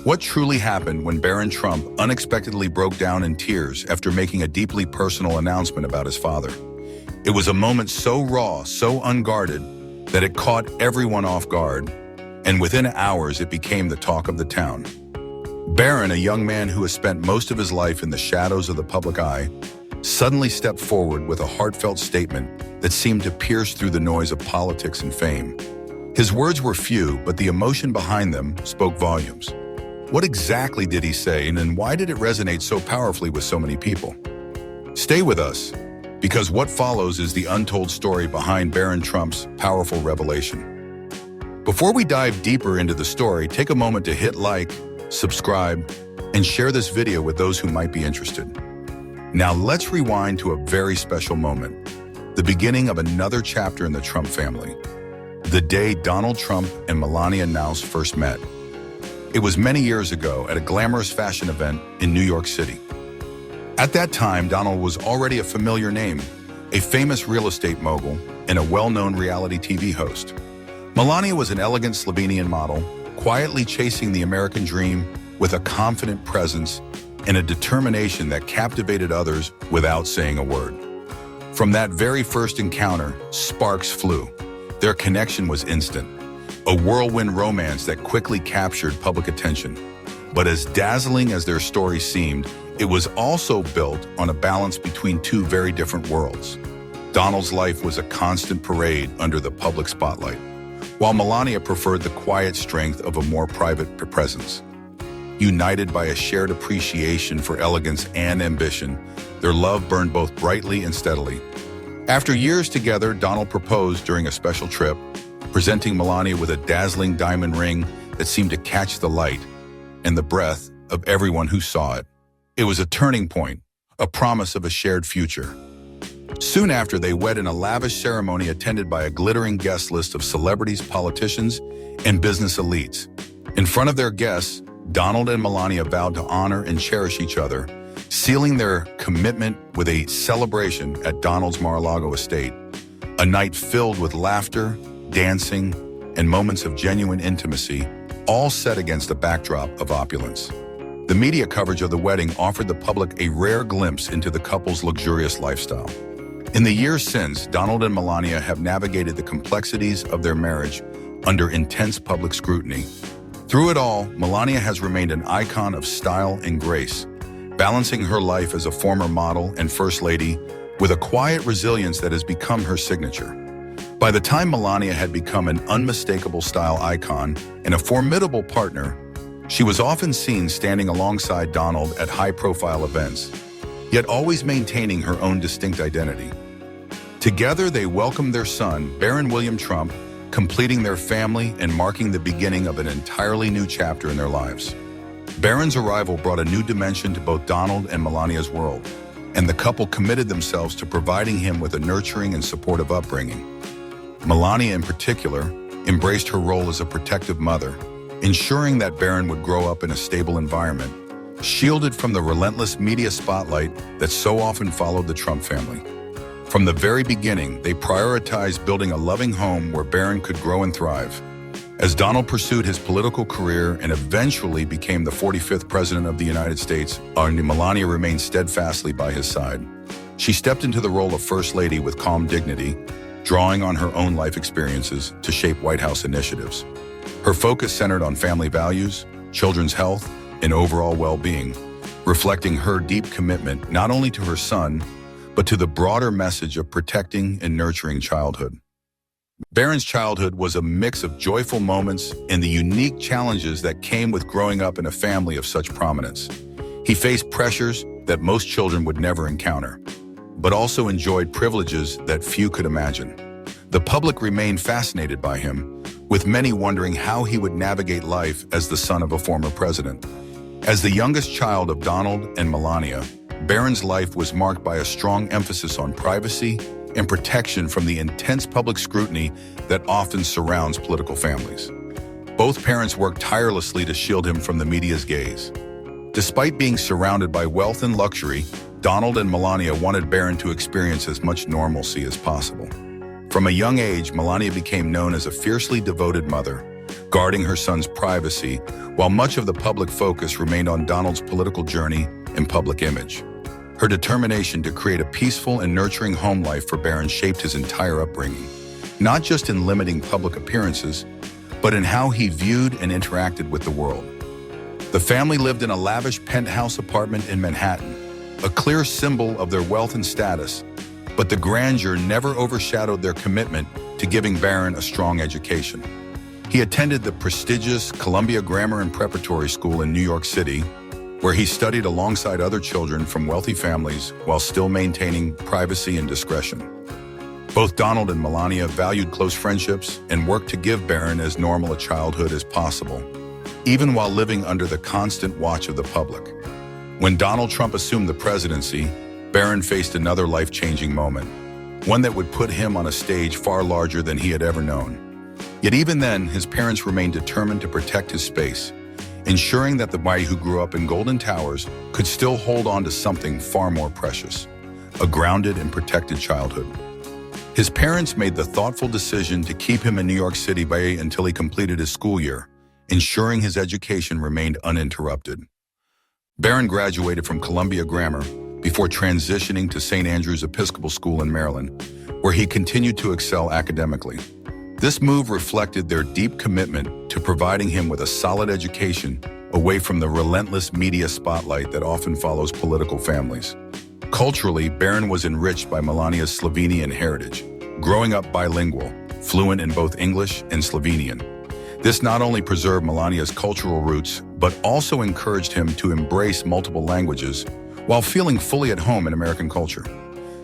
What truly happened when Barron Trump unexpectedly broke down in tears after making a deeply personal announcement about his father? It was a moment so raw, so unguarded, that it caught everyone off guard, and within hours it became the talk of the town. Barron, a young man who has spent most of his life in the shadows of the public eye, suddenly stepped forward with a heartfelt statement that seemed to pierce through the noise of politics and fame. His words were few, but the emotion behind them spoke volumes. What exactly did he say, and why did it resonate so powerfully with so many people? Stay with us, because what follows is the untold story behind Barron Trump's powerful revelation. Before we dive deeper into the story, take a moment to hit like, subscribe, and share this video with those who might be interested. Now let's rewind to a very special moment, the beginning of another chapter in the Trump family. The day Donald Trump and Melania Knauss first met. It was many years ago at a glamorous fashion event in New York City. At that time, Donald was already a familiar name, a famous real estate mogul and a well-known reality TV host. Melania was an elegant Slovenian model, quietly chasing the American dream with a confident presence and a determination that captivated others without saying a word. From that very first encounter, sparks flew. Their connection was instant. A whirlwind romance that quickly captured public attention. But as dazzling as their story seemed, it was also built on a balance between two very different worlds. Donald's life was a constant parade under the public spotlight, while Melania preferred the quiet strength of a more private presence. United by a shared appreciation for elegance and ambition, their love burned both brightly and steadily. After years together, Donald proposed during a special trip, presenting Melania with a dazzling diamond ring that seemed to catch the light and the breath of everyone who saw it. It was a turning point, a promise of a shared future. Soon after, they wed in a lavish ceremony attended by a glittering guest list of celebrities, politicians, and business elites. In front of their guests, Donald and Melania vowed to honor and cherish each other, sealing their commitment with a celebration at Donald's Mar-a-Lago estate, a night filled with laughter, dancing, and moments of genuine intimacy, all set against a backdrop of opulence. The media coverage of the wedding offered the public a rare glimpse into the couple's luxurious lifestyle. In the years since, Donald and Melania have navigated the complexities of their marriage under intense public scrutiny. Through it all, Melania has remained an icon of style and grace, balancing her life as a former model and first lady with a quiet resilience that has become her signature. By the time Melania had become an unmistakable style icon and a formidable partner, she was often seen standing alongside Donald at high-profile events, yet always maintaining her own distinct identity. Together, they welcomed their son, Barron William Trump, completing their family and marking the beginning of an entirely new chapter in their lives. Barron's arrival brought a new dimension to both Donald and Melania's world, and the couple committed themselves to providing him with a nurturing and supportive upbringing. Melania, in particular, embraced her role as a protective mother, ensuring that Barron would grow up in a stable environment, shielded from the relentless media spotlight that so often followed the Trump family. From the very beginning, they prioritized building a loving home where Barron could grow and thrive. As Donald pursued his political career and eventually became the 45th President of the United States, Melania remained steadfastly by his side. She stepped into the role of First Lady with calm dignity, drawing on her own life experiences to shape White House initiatives. Her focus centered on family values, children's health, and overall well-being, reflecting her deep commitment not only to her son, but to the broader message of protecting and nurturing childhood. Barron's childhood was a mix of joyful moments and the unique challenges that came with growing up in a family of such prominence. He faced pressures that most children would never encounter, but also enjoyed privileges that few could imagine. The public remained fascinated by him, with many wondering how he would navigate life as the son of a former president. As the youngest child of Donald and Melania, Barron's life was marked by a strong emphasis on privacy and protection from the intense public scrutiny that often surrounds political families. Both parents worked tirelessly to shield him from the media's gaze. Despite being surrounded by wealth and luxury, Donald and Melania wanted Barron to experience as much normalcy as possible. From a young age, Melania became known as a fiercely devoted mother, guarding her son's privacy, while much of the public focus remained on Donald's political journey and public image. Her determination to create a peaceful and nurturing home life for Barron shaped his entire upbringing, not just in limiting public appearances, but in how he viewed and interacted with the world. The family lived in a lavish penthouse apartment in Manhattan, a clear symbol of their wealth and status, but the grandeur never overshadowed their commitment to giving Barron a strong education. He attended the prestigious Columbia Grammar and Preparatory School in New York City, where he studied alongside other children from wealthy families while still maintaining privacy and discretion. Both Donald and Melania valued close friendships and worked to give Barron as normal a childhood as possible, even while living under the constant watch of the public. When Donald Trump assumed the presidency, Barron faced another life-changing moment, one that would put him on a stage far larger than he had ever known. Yet even then, his parents remained determined to protect his space, ensuring that the boy who grew up in Golden Towers could still hold on to something far more precious, a grounded and protected childhood. His parents made the thoughtful decision to keep him in New York City until he completed his school year, ensuring his education remained uninterrupted. Barron graduated from Columbia Grammar before transitioning to St. Andrew's Episcopal School in Maryland, where he continued to excel academically. This move reflected their deep commitment to providing him with a solid education away from the relentless media spotlight that often follows political families. Culturally, Barron was enriched by Melania's Slovenian heritage, growing up bilingual, fluent in both English and Slovenian. This not only preserved Melania's cultural roots, but also encouraged him to embrace multiple languages while feeling fully at home in American culture.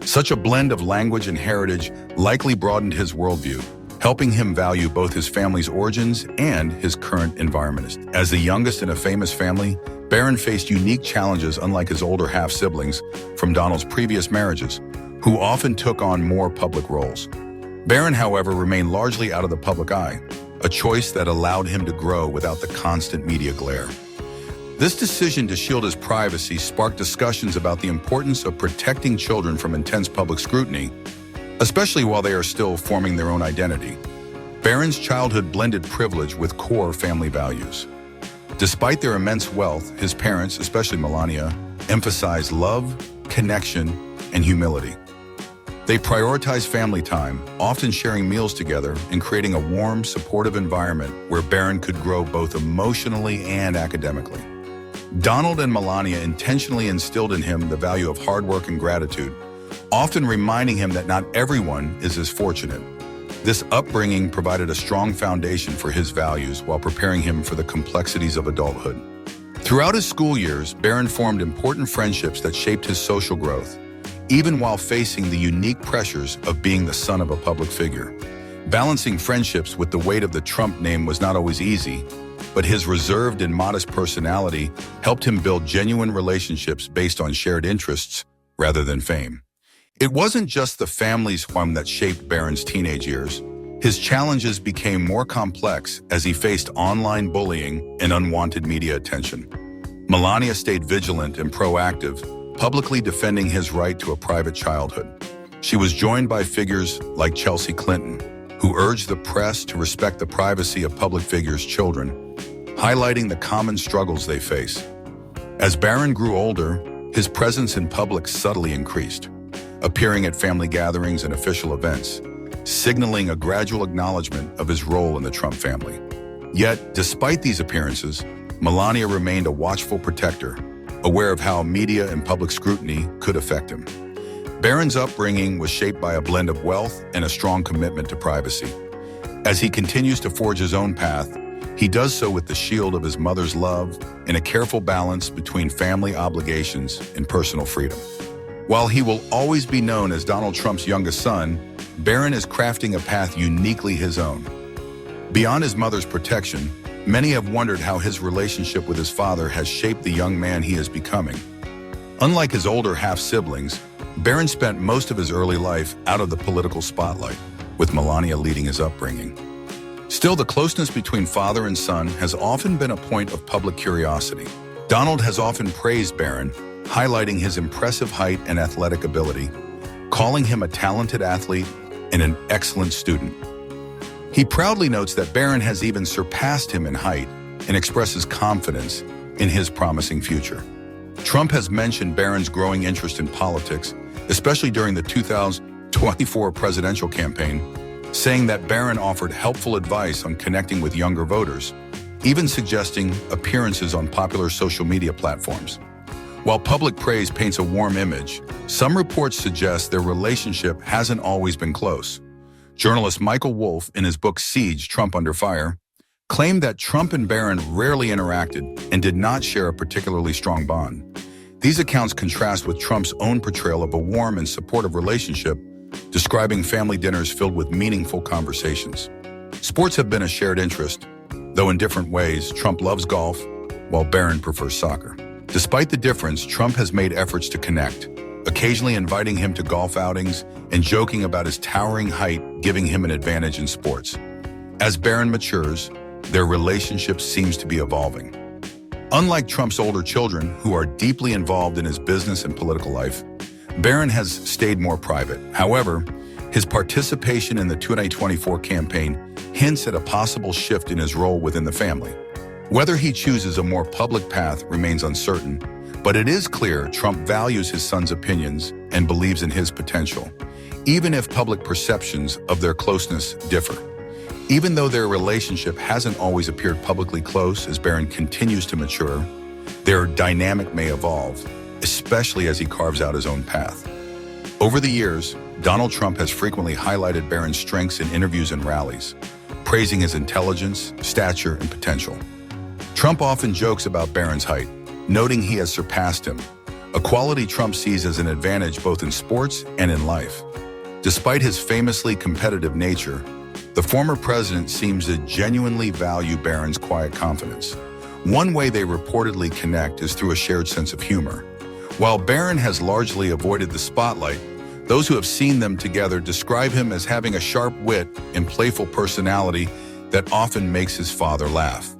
Such a blend of language and heritage likely broadened his worldview, helping him value both his family's origins and his current environment. As the youngest in a famous family, Barron faced unique challenges unlike his older half-siblings from Donald's previous marriages, who often took on more public roles. Barron, however, remained largely out of the public eye, a choice that allowed him to grow without the constant media glare. This decision to shield his privacy sparked discussions about the importance of protecting children from intense public scrutiny, especially while they are still forming their own identity. Barron's childhood blended privilege with core family values. Despite their immense wealth, his parents, especially Melania, emphasized love, connection, and humility. They prioritized family time, often sharing meals together and creating a warm, supportive environment where Barron could grow both emotionally and academically. Donald and Melania intentionally instilled in him the value of hard work and gratitude, often reminding him that not everyone is as fortunate. This upbringing provided a strong foundation for his values while preparing him for the complexities of adulthood. Throughout his school years, Barron formed important friendships that shaped his social growth, even while facing the unique pressures of being the son of a public figure. Balancing friendships with the weight of the Trump name was not always easy, but his reserved and modest personality helped him build genuine relationships based on shared interests rather than fame. It wasn't just the family's home that shaped Barron's teenage years. His challenges became more complex as he faced online bullying and unwanted media attention. Melania stayed vigilant and proactive, publicly defending his right to a private childhood. She was joined by figures like Chelsea Clinton, who urged the press to respect the privacy of public figures' children, highlighting the common struggles they face. As Barron grew older, his presence in public subtly increased, appearing at family gatherings and official events, signaling a gradual acknowledgement of his role in the Trump family. Yet, despite these appearances, Melania remained a watchful protector, aware of how media and public scrutiny could affect him. Barron's upbringing was shaped by a blend of wealth and a strong commitment to privacy. As he continues to forge his own path, he does so with the shield of his mother's love and a careful balance between family obligations and personal freedom. While he will always be known as Donald Trump's youngest son, Barron is crafting a path uniquely his own. Beyond his mother's protection, many have wondered how his relationship with his father has shaped the young man he is becoming. Unlike his older half-siblings, Barron spent most of his early life out of the political spotlight, with Melania leading his upbringing. Still, the closeness between father and son has often been a point of public curiosity. Donald has often praised Barron, highlighting his impressive height and athletic ability, calling him a talented athlete and an excellent student. He proudly notes that Barron has even surpassed him in height and expresses confidence in his promising future. Trump has mentioned Barron's growing interest in politics, especially during the 2024 presidential campaign, saying that Barron offered helpful advice on connecting with younger voters, even suggesting appearances on popular social media platforms. While public praise paints a warm image, some reports suggest their relationship hasn't always been close. Journalist Michael Wolff, in his book Siege, Trump Under Fire, claimed that Trump and Barron rarely interacted and did not share a particularly strong bond. These accounts contrast with Trump's own portrayal of a warm and supportive relationship, describing family dinners filled with meaningful conversations. Sports have been a shared interest, though in different ways. Trump loves golf, while Barron prefers soccer. Despite the difference, Trump has made efforts to connect, occasionally inviting him to golf outings and joking about his towering height giving him an advantage in sports. As Barron matures, their relationship seems to be evolving. Unlike Trump's older children, who are deeply involved in his business and political life, Barron has stayed more private. However, his participation in the 2024 campaign hints at a possible shift in his role within the family. Whether he chooses a more public path remains uncertain, but it is clear Trump values his son's opinions and believes in his potential, even if public perceptions of their closeness differ. Even though their relationship hasn't always appeared publicly close as Barron continues to mature, their dynamic may evolve, especially as he carves out his own path. Over the years, Donald Trump has frequently highlighted Barron's strengths in interviews and rallies, praising his intelligence, stature, and potential. Trump often jokes about Barron's height, noting he has surpassed him, a quality Trump sees as an advantage both in sports and in life. Despite his famously competitive nature, the former president seems to genuinely value Barron's quiet confidence. One way they reportedly connect is through a shared sense of humor. While Barron has largely avoided the spotlight, those who have seen them together describe him as having a sharp wit and playful personality that often makes his father laugh.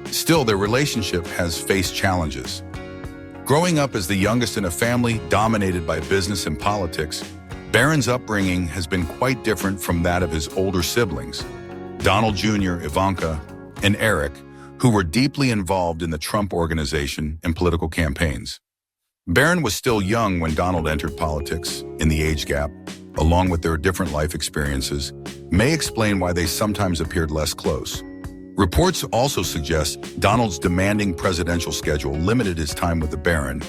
Still, their relationship has faced challenges. Growing up as the youngest in a family dominated by business and politics, Barron's upbringing has been quite different from that of his older siblings, Donald Jr., Ivanka, and Eric, who were deeply involved in the Trump organization and political campaigns. Barron was still young when Donald entered politics, and the age gap, along with their different life experiences, may explain why they sometimes appeared less close. Reports also suggest Donald's demanding presidential schedule limited his time with the Barron,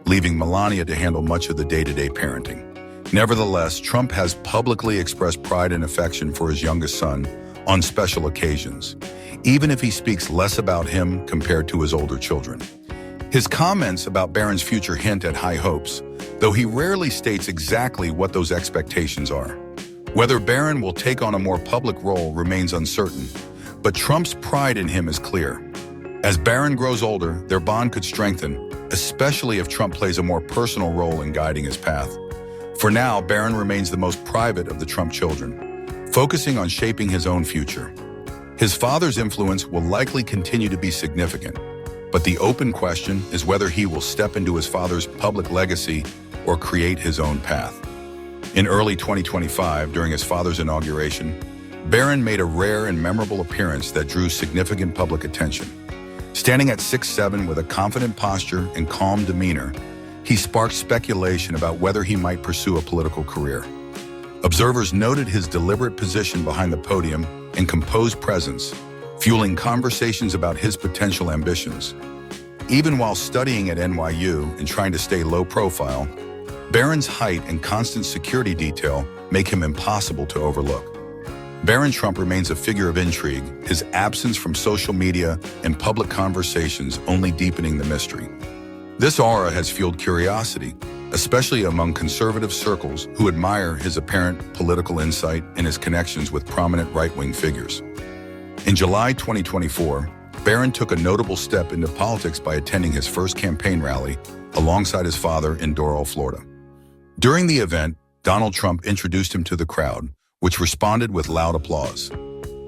leaving Melania to handle much of the day-to-day parenting. Nevertheless, Trump has publicly expressed pride and affection for his youngest son on special occasions, even if he speaks less about him compared to his older children. His comments about Barron's future hint at high hopes, though he rarely states exactly what those expectations are. Whether Barron will take on a more public role remains uncertain, but Trump's pride in him is clear. As Barron grows older, their bond could strengthen, especially if Trump plays a more personal role in guiding his path. For now, Barron remains the most private of the Trump children, focusing on shaping his own future. His father's influence will likely continue to be significant, but the open question is whether he will step into his father's public legacy or create his own path. In early 2025, during his father's inauguration, Barron made a rare and memorable appearance that drew significant public attention. Standing at 6'7" with a confident posture and calm demeanor, he sparked speculation about whether he might pursue a political career. Observers noted his deliberate position behind the podium and composed presence, fueling conversations about his potential ambitions. Even while studying at NYU and trying to stay low profile, Barron's height and constant security detail make him impossible to overlook. Barron Trump remains a figure of intrigue, his absence from social media and public conversations only deepening the mystery. This aura has fueled curiosity, especially among conservative circles who admire his apparent political insight and his connections with prominent right-wing figures. In July 2024, Barron took a notable step into politics by attending his first campaign rally alongside his father in Doral, Florida. During the event, Donald Trump introduced him to the crowd, which responded with loud applause.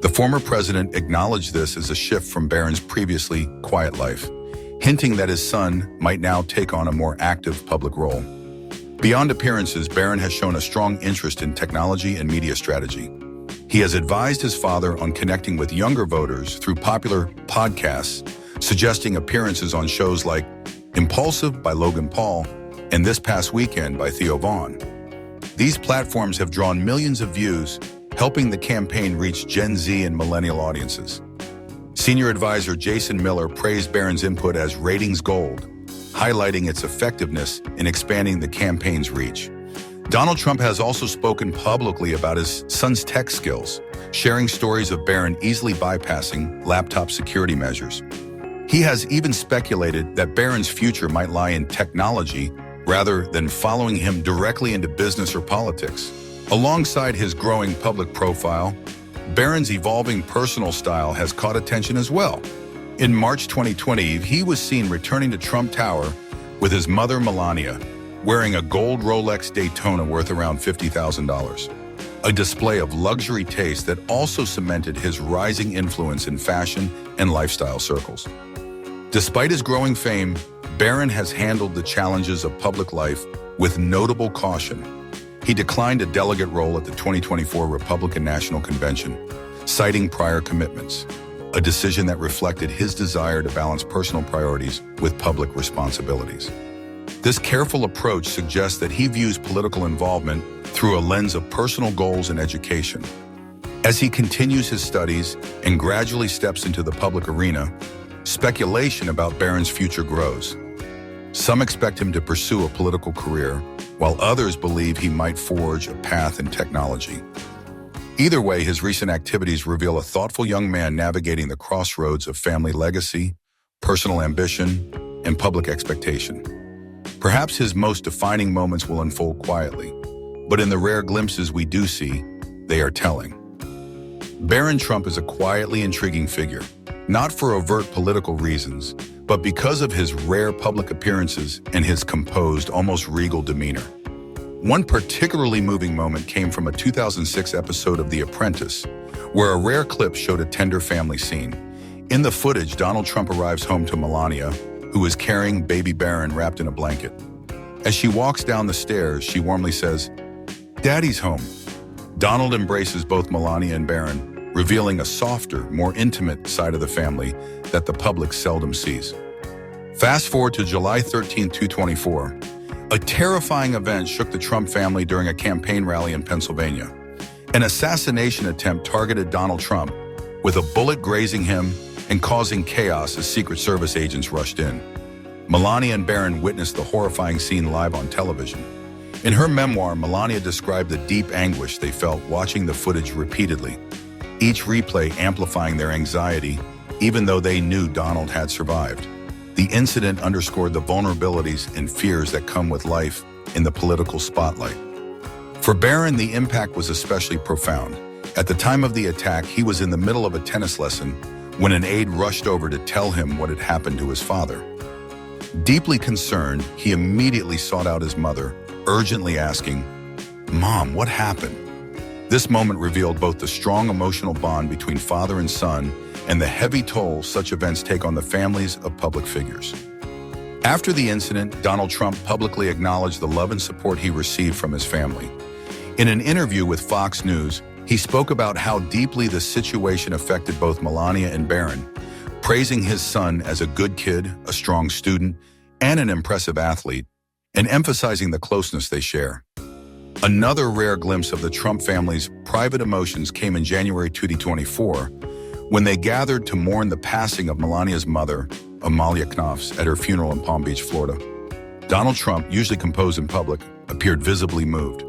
The former president acknowledged this as a shift from Barron's previously quiet life, hinting that his son might now take on a more active public role. Beyond appearances, Barron has shown a strong interest in technology and media strategy. He has advised his father on connecting with younger voters through popular podcasts, suggesting appearances on shows like Impulsive by Logan Paul and This Past Weekend by Theo Vaughn. These platforms have drawn millions of views, helping the campaign reach Gen Z and millennial audiences. Senior advisor Jason Miller praised Barron's input as ratings gold, highlighting its effectiveness in expanding the campaign's reach. Donald Trump has also spoken publicly about his son's tech skills, sharing stories of Barron easily bypassing laptop security measures. He has even speculated that Barron's future might lie in technology rather than following him directly into business or politics. Alongside his growing public profile, Barron's evolving personal style has caught attention as well. In March 2020, he was seen returning to Trump Tower with his mother Melania, wearing a gold Rolex Daytona worth around $50,000, a display of luxury taste that also cemented his rising influence in fashion and lifestyle circles. Despite his growing fame, Barron has handled the challenges of public life with notable caution. He declined a delegate role at the 2024 Republican National Convention, citing prior commitments, a decision that reflected his desire to balance personal priorities with public responsibilities. This careful approach suggests that he views political involvement through a lens of personal goals and education. As he continues his studies and gradually steps into the public arena, speculation about Barron's future grows. Some expect him to pursue a political career, while others believe he might forge a path in technology. Either way, his recent activities reveal a thoughtful young man navigating the crossroads of family legacy, personal ambition, and public expectation. Perhaps his most defining moments will unfold quietly, but in the rare glimpses we do see, they are telling. Barron Trump is a quietly intriguing figure, not for overt political reasons, but because of his rare public appearances and his composed, almost regal demeanor. One particularly moving moment came from a 2006 episode of The Apprentice, where a rare clip showed a tender family scene. In the footage, Donald Trump arrives home to Melania, who is carrying baby Barron wrapped in a blanket. As she walks down the stairs, she warmly says, "Daddy's home." Donald embraces both Melania and Barron, revealing a softer, more intimate side of the family that the public seldom sees. Fast forward to July 13, 2024. A terrifying event shook the Trump family during a campaign rally in Pennsylvania. An assassination attempt targeted Donald Trump, with a bullet grazing him and causing chaos as Secret Service agents rushed in. Melania and Barron witnessed the horrifying scene live on television. In her memoir, Melania described the deep anguish they felt watching the footage repeatedly, each replay amplifying their anxiety, even though they knew Donald had survived. The incident underscored the vulnerabilities and fears that come with life in the political spotlight. For Barron, the impact was especially profound. At the time of the attack, he was in the middle of a tennis lesson when an aide rushed over to tell him what had happened to his father. Deeply concerned, he immediately sought out his mother, urgently asking, "Mom, what happened?" This moment revealed both the strong emotional bond between father and son and the heavy toll such events take on the families of public figures. After the incident, Donald Trump publicly acknowledged the love and support he received from his family. In an interview with Fox News, he spoke about how deeply the situation affected both Melania and Barron, praising his son as a good kid, a strong student, and an impressive athlete, and emphasizing the closeness they share. Another rare glimpse of the Trump family's private emotions came in January 2024, when they gathered to mourn the passing of Melania's mother, Amalia Knopfs, at her funeral in Palm Beach, Florida. Donald Trump, usually composed in public, appeared visibly moved.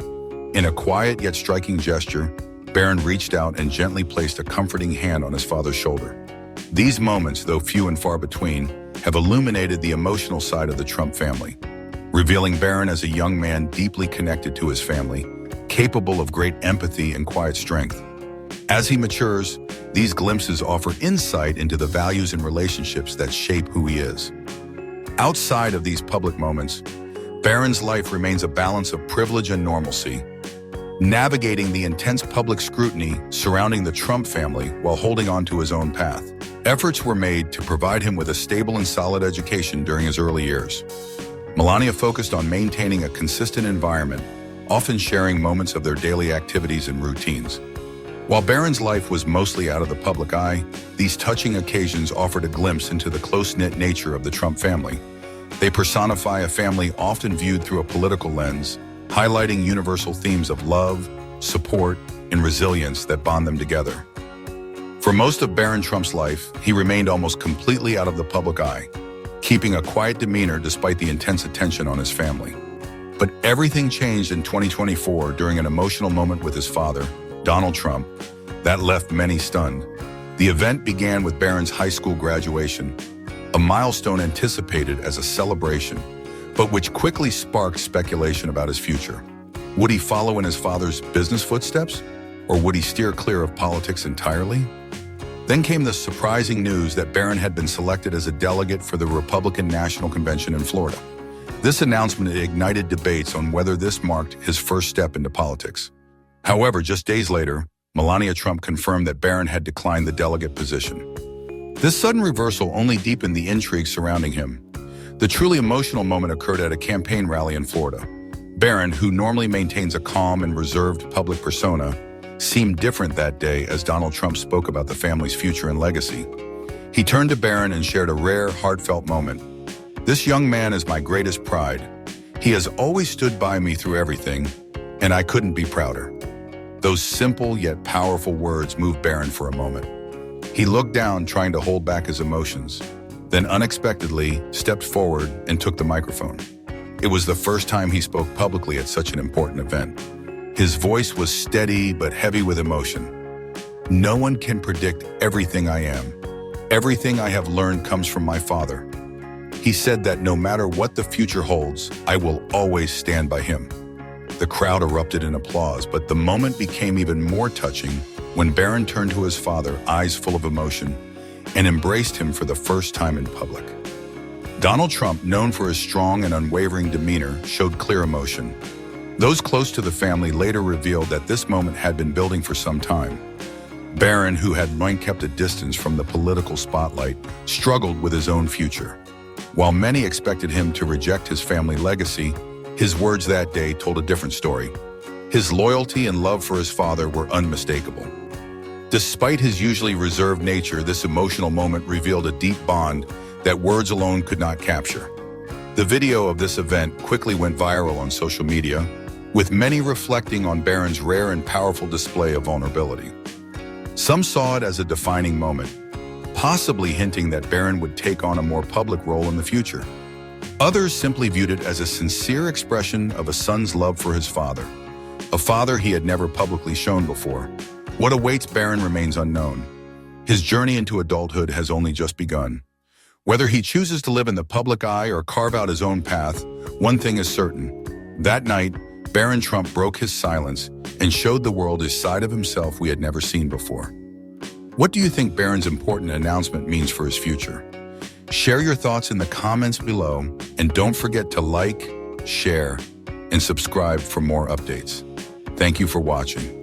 In a quiet yet striking gesture, Barron reached out and gently placed a comforting hand on his father's shoulder. These moments, though few and far between, have illuminated the emotional side of the Trump family, revealing Barron as a young man deeply connected to his family, capable of great empathy and quiet strength. As he matures, these glimpses offer insight into the values and relationships that shape who he is. Outside of these public moments, Barron's life remains a balance of privilege and normalcy, navigating the intense public scrutiny surrounding the Trump family while holding on to his own path. Efforts were made to provide him with a stable and solid education during his early years. Melania focused on maintaining a consistent environment, often sharing moments of their daily activities and routines. While Barron's life was mostly out of the public eye, these touching occasions offered a glimpse into the close-knit nature of the Trump family. They personify a family often viewed through a political lens, highlighting universal themes of love, support, and resilience that bond them together. For most of Barron Trump's life, he remained almost completely out of the public eye, keeping a quiet demeanor despite the intense attention on his family. But everything changed in 2024 during an emotional moment with his father, Donald Trump, that left many stunned. The event began with Barron's high school graduation, a milestone anticipated as a celebration, but which quickly sparked speculation about his future. Would he follow in his father's business footsteps, or would he steer clear of politics entirely? Then came the surprising news that Barron had been selected as a delegate for the Republican National Convention in Florida. This announcement ignited debates on whether this marked his first step into politics. However, just days later, Melania Trump confirmed that Barron had declined the delegate position. This sudden reversal only deepened the intrigue surrounding him. The truly emotional moment occurred at a campaign rally in Florida. Barron, who normally maintains a calm and reserved public persona, seemed different that day as Donald Trump spoke about the family's future and legacy. He turned to Barron and shared a rare, heartfelt moment. "This young man is my greatest pride. He has always stood by me through everything, and I couldn't be prouder." Those simple yet powerful words moved Barron for a moment. He looked down, trying to hold back his emotions, then unexpectedly stepped forward and took the microphone. It was the first time he spoke publicly at such an important event. His voice was steady but heavy with emotion. "No one can predict everything I am. Everything I have learned comes from my father." He said that no matter what the future holds, I will always stand by him. The crowd erupted in applause, but the moment became even more touching when Barron turned to his father, eyes full of emotion, and embraced him for the first time in public. Donald Trump, known for his strong and unwavering demeanor, showed clear emotion. Those close to the family later revealed that this moment had been building for some time. Barron, who had long kept a distance from the political spotlight, struggled with his own future. While many expected him to reject his family legacy, his words that day told a different story. His loyalty and love for his father were unmistakable. Despite his usually reserved nature, this emotional moment revealed a deep bond that words alone could not capture. The video of this event quickly went viral on social media, with many reflecting on Barron's rare and powerful display of vulnerability. Some saw it as a defining moment, possibly hinting that Barron would take on a more public role in the future. Others simply viewed it as a sincere expression of a son's love for his father, a father he had never publicly shown before. What awaits Barron remains unknown. His journey into adulthood has only just begun. Whether he chooses to live in the public eye or carve out his own path, one thing is certain. That night, Barron Trump broke his silence and showed the world a side of himself we had never seen before. What do you think Barron's important announcement means for his future? Share your thoughts in the comments below, and don't forget to like, share, and subscribe for more updates. Thank you for watching.